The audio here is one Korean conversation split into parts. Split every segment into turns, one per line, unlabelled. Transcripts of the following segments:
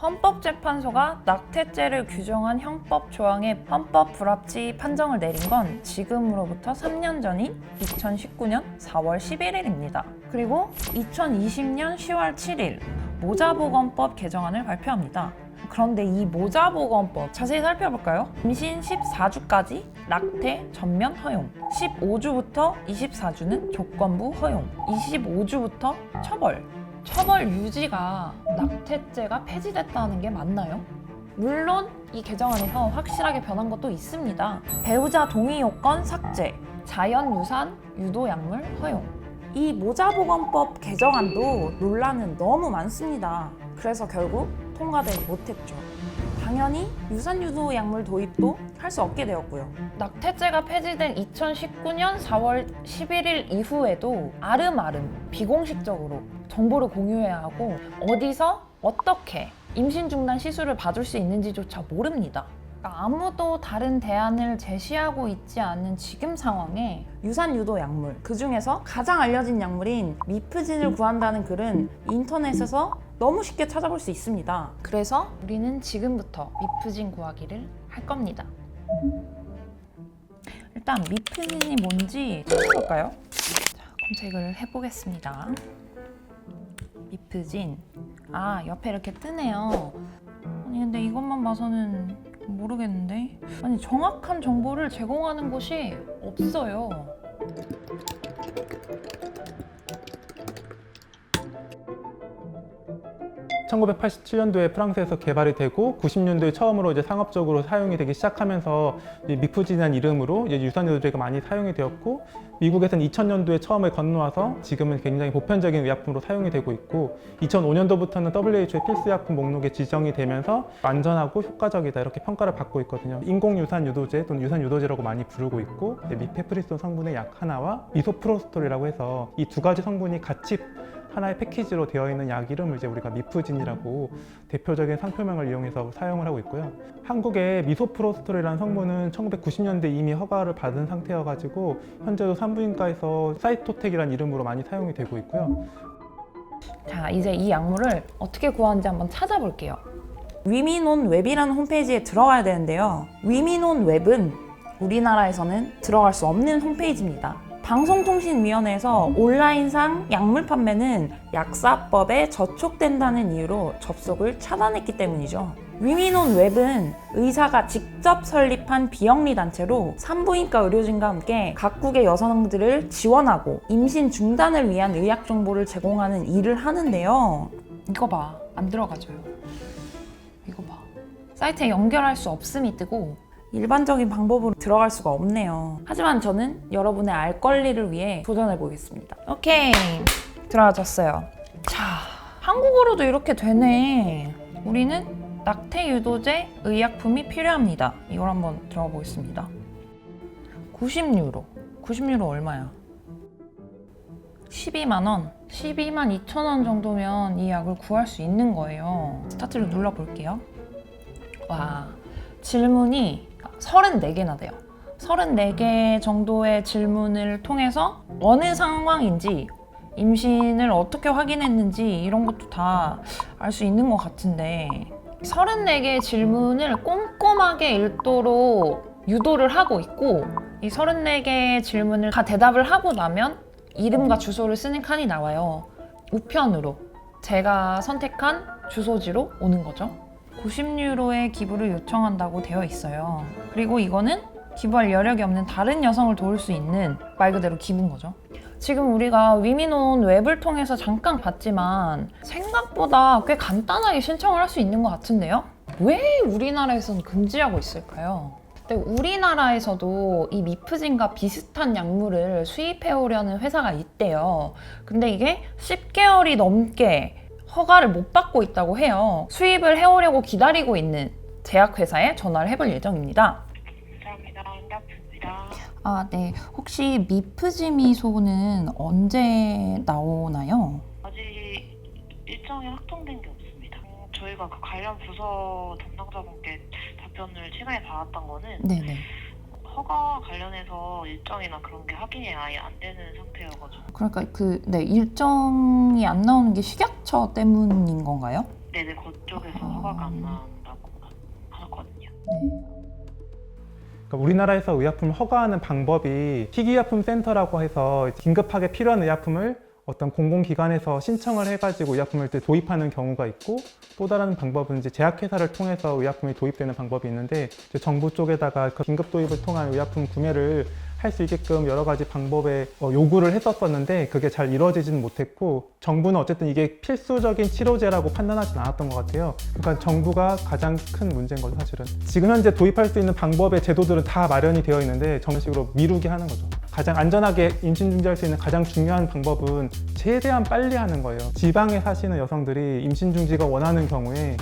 헌법재판소가 낙태죄를 규정한 형법 조항의 헌법 불합치 판정을 내린 건 지금으로부터 3년 전인 2019년 4월 11일입니다. 그리고 2020년 10월 7일 모자보건법 개정안을 발표합니다. 그런데 이 모자보건법 자세히 살펴볼까요? 임신 14주까지 낙태 전면 허용, 15주부터 24주는 조건부 허용, 25주부터 처벌 유지가 낙태죄가 폐지됐다는 게 맞나요? 물론 이 개정안에서 확실하게 변한 것도 있습니다. 배우자 동의 요건 삭제, 자연유산 유도약물 허용. 이 모자보건법 개정안도 논란은 너무 많습니다. 그래서 결국 통과되지 못했죠. 당연히 유산유도 약물 도입도 할 수 없게 되었고요. 낙태죄가 폐지된 2019년 4월 11일 이후에도 아름아름 비공식적으로 정보를 공유해야 하고 어디서 어떻게 임신 중단 시술을 받을 수 있는지조차 모릅니다. 그러니까 아무도 다른 대안을 제시하고 있지 않은 지금 상황에 유산유도 약물, 그 중에서 가장 알려진 약물인 미프진을 구한다는 글은 인터넷에서 너무 쉽게 찾아볼 수 있습니다. 그래서 우리는 지금부터 미프진 구하기를 할 겁니다. 일단 미프진이 뭔지 찾아볼까요? 자, 검색을 해보겠습니다. 미프진. 옆에 이렇게 뜨네요. 아니 근데 이것만 봐서는 모르겠는데? 아니 정확한 정보를 제공하는 곳이 없어요.
1987년도에 프랑스에서 개발이 되고 90년도에 처음으로 이제 상업적으로 사용이 되기 시작하면서 미프진이라는 이름으로 이제 유산유도제가 많이 사용이 되었고 미국에서는 2000년도에 처음에 건너와서 지금은 굉장히 보편적인 의약품으로 사용이 되고 있고 2005년도부터는 WHO의 필수의약품 목록에 지정이 되면서 안전하고 효과적이다 이렇게 평가를 받고 있거든요. 인공유산유도제 또는 유산유도제라고 많이 부르고 있고 미페프리스톤 성분의 약 하나와 미소프로스톨이라고 해서 이 두 가지 성분이 같이 하나의 패키지로 되어 있는 약 이름을 이제 우리가 미프진이라고 대표적인 상표명을 이용해서 사용을 하고 있고요. 한국의 미소프로스톨이라는 성분은 1990년대 이미 허가를 받은 상태여가지고 현재도 산부인과에서 사이토텍이라는 이름으로 많이 사용이 되고 있고요.
자, 이제 이 약물을 어떻게 구하는지 한번 찾아볼게요. 위민온웹이라는 홈페이지에 들어가야 되는데요. 위민온웹은 우리나라에서는 들어갈 수 없는 홈페이지입니다. 방송통신위원회에서 온라인상 약물 판매는 약사법에 저촉된다는 이유로 접속을 차단했기 때문이죠. 위민온 웹은 의사가 직접 설립한 비영리 단체로 산부인과 의료진과 함께 각국의 여성들을 지원하고 임신 중단을 위한 의학 정보를 제공하는 일을 하는데요. 이거 봐, 안 들어가져요. 이거 봐. 사이트에 연결할 수 없음이 뜨고 일반적인 방법으로 들어갈 수가 없네요. 하지만 저는 여러분의 알 권리를 위해 도전해 보겠습니다. 오케이, 들어가졌어요. 자, 한국어로도 이렇게 되네. 우리는 낙태 유도제 의약품이 필요합니다. 이걸 한번 들어가 보겠습니다. 90유로. 90유로 얼마야? 12만 원. 12만 2천 원 정도면 이 약을 구할 수 있는 거예요. 스타트를 눌러 볼게요. 와, 질문이 34개나 돼요. 34개 정도의 질문을 통해서 어느 상황인지 임신을 어떻게 확인했는지 이런 것도 다 알 수 있는 것 같은데 34개의 질문을 꼼꼼하게 읽도록 유도를 하고 있고 이 34개의 질문을 다 대답을 하고 나면 이름과 주소를 쓰는 칸이 나와요. 우편으로 제가 선택한 주소지로 오는 거죠. 90유로의 기부를 요청한다고 되어 있어요. 그리고 이거는 기부할 여력이 없는 다른 여성을 도울 수 있는 말 그대로 기부인 거죠. 지금 우리가 위민온 웹을 통해서 잠깐 봤지만 생각보다 꽤 간단하게 신청을 할 수 있는 것 같은데요? 왜 우리나라에서는 금지하고 있을까요? 근데 우리나라에서도 이 미프진과 비슷한 약물을 수입해오려는 회사가 있대요. 근데 이게 10개월이 넘게 허가를 못 받고 있다고 해요. 수입을 해오려고 기다리고 있는 제약회사에 전화를 해볼 예정입니다.
감사합니다. 응답입니다.
네. 혹시 미프지미소는 언제 나오나요?
아직 일정이 확정된 게 없습니다. 저희가 그 관련 부서 담당자분께 답변을 최근에 받았던 거는
네네.
허가 관련해서 일정이나 그런 게 확인이 아예 안 되는 상태여가지고.
그러니까 일정이 안 나오는 게 식약처 때문인 건가요?
네네, 그쪽에서 허가가 안 나온다고 하거든요.
그러니까 우리나라에서 의약품을 허가하는 방법이 희귀의약품센터라고 해서 긴급하게 필요한 의약품을 어떤 공공기관에서 신청을 해가지고 의약품을 도입하는 경우가 있고, 또 다른 방법은 이제 제약회사를 통해서 의약품이 도입되는 방법이 있는데, 이제 정부 쪽에다가 그 긴급 도입을 통한 의약품 구매를 할 수 있게끔 여러 가지 방법의 요구를 했었었는데 그게 잘 이루어지지는 못했고, 정부는 어쨌든 이게 필수적인 치료제라고 판단하지는 않았던 것 같아요. 그러니까 정부가 가장 큰 문제인 거죠, 사실은. 지금 현재 도입할 수 있는 방법의 제도들은 다 마련이 되어 있는데 저런 식으로 미루게 하는 거죠. 가장 안전하게 임신 중지할 수 있는 가장 중요한 방법은 최대한 빨리 하는 거예요. 지방에 사시는 여성들이 임신 중지가 원하는 경우에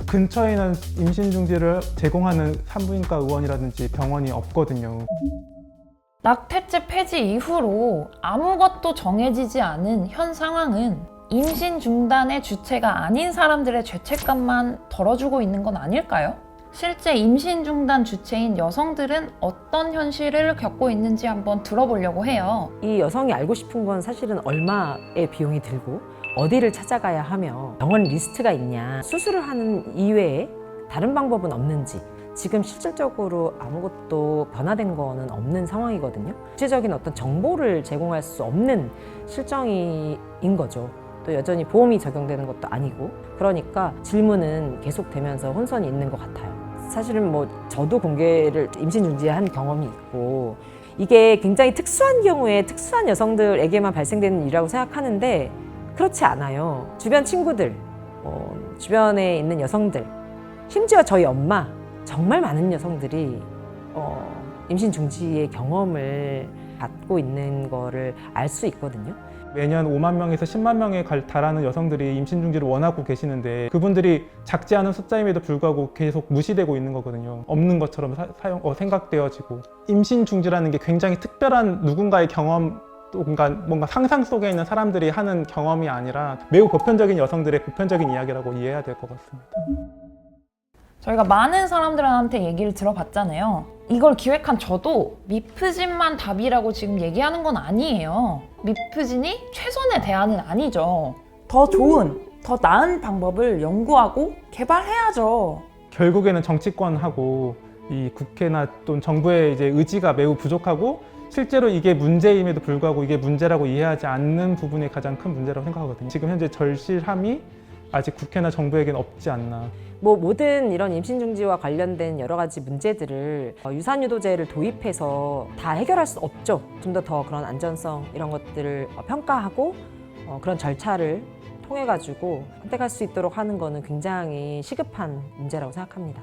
근처에는 임신 중지를 제공하는 산부인과 의원이라든지 병원이 없거든요.
낙태죄 폐지 이후로 아무것도 정해지지 않은 현 상황은 임신 중단의 주체가 아닌 사람들의 죄책감만 덜어주고 있는 건 아닐까요? 실제 임신 중단 주체인 여성들은 어떤 현실을 겪고 있는지 한번 들어보려고 해요.
이 여성이 알고 싶은 건 사실은 얼마의 비용이 들고 어디를 찾아가야 하며 병원 리스트가 있냐, 수술을 하는 이외에 다른 방법은 없는지, 지금 실질적으로 아무것도 변화된 거는 없는 상황이거든요. 구체적인 어떤 정보를 제공할 수 없는 실정인 거죠. 또 여전히 보험이 적용되는 것도 아니고, 그러니까 질문은 계속되면서 혼선이 있는 것 같아요. 사실은 뭐 저도 공개를 임신 중지한 경험이 있고, 이게 굉장히 특수한 경우에 특수한 여성들에게만 발생되는 일이라고 생각하는데 그렇지 않아요. 주변 친구들, 주변에 있는 여성들, 심지어 저희 엄마, 정말 많은 여성들이 임신 중지의 경험을 갖고 있는 거를 알 수 있거든요.
매년 5만 명에서 10만 명에 달하는 여성들이 임신 중지를 원하고 계시는데 그분들이 작지 않은 숫자임에도 불구하고 계속 무시되고 있는 거거든요. 없는 것처럼 생각되어지고, 임신 중지라는 게 굉장히 특별한 누군가의 경험, 뭔가 상상 속에 있는 사람들이 하는 경험이 아니라 매우 보편적인 여성들의 보편적인 이야기라고 이해해야 될 것 같습니다.
저희가 많은 사람들한테 얘기를 들어봤잖아요. 이걸 기획한 저도 미프진만 답이라고 지금 얘기하는 건 아니에요. 미프진이 최선의 대안은 아니죠.
더 좋은, 더 나은 방법을 연구하고 개발해야죠.
결국에는 정치권하고 이 국회나 또는 정부의 이제 의지가 매우 부족하고, 실제로 이게 문제임에도 불구하고 이게 문제라고 이해하지 않는 부분이 가장 큰 문제라고 생각하거든요. 지금 현재 절실함이 아직 국회나 정부에게는 없지 않나.
모든 이런 임신 중지와 관련된 여러 가지 문제들을 유산유도제를 도입해서 다 해결할 수 없죠. 좀 더 그런 안전성 이런 것들을 평가하고 그런 절차를 통해 가지고 선택할 수 있도록 하는 거는 굉장히 시급한 문제라고 생각합니다.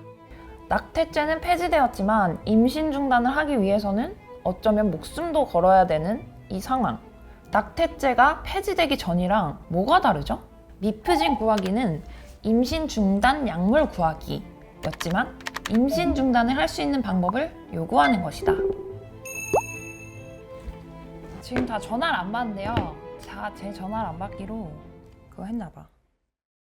낙태죄는 폐지되었지만 임신 중단을 하기 위해서는 어쩌면 목숨도 걸어야 되는 이 상황. 낙태죄가 폐지되기 전이랑 뭐가 다르죠? 미프진 구하기는 임신 중단 약물 구하기였지만 임신 중단을 할 수 있는 방법을 요구하는 것이다. 지금 다 전화를 안 받는데요. 다 제 전화를 안 받기로 그거 했나 봐.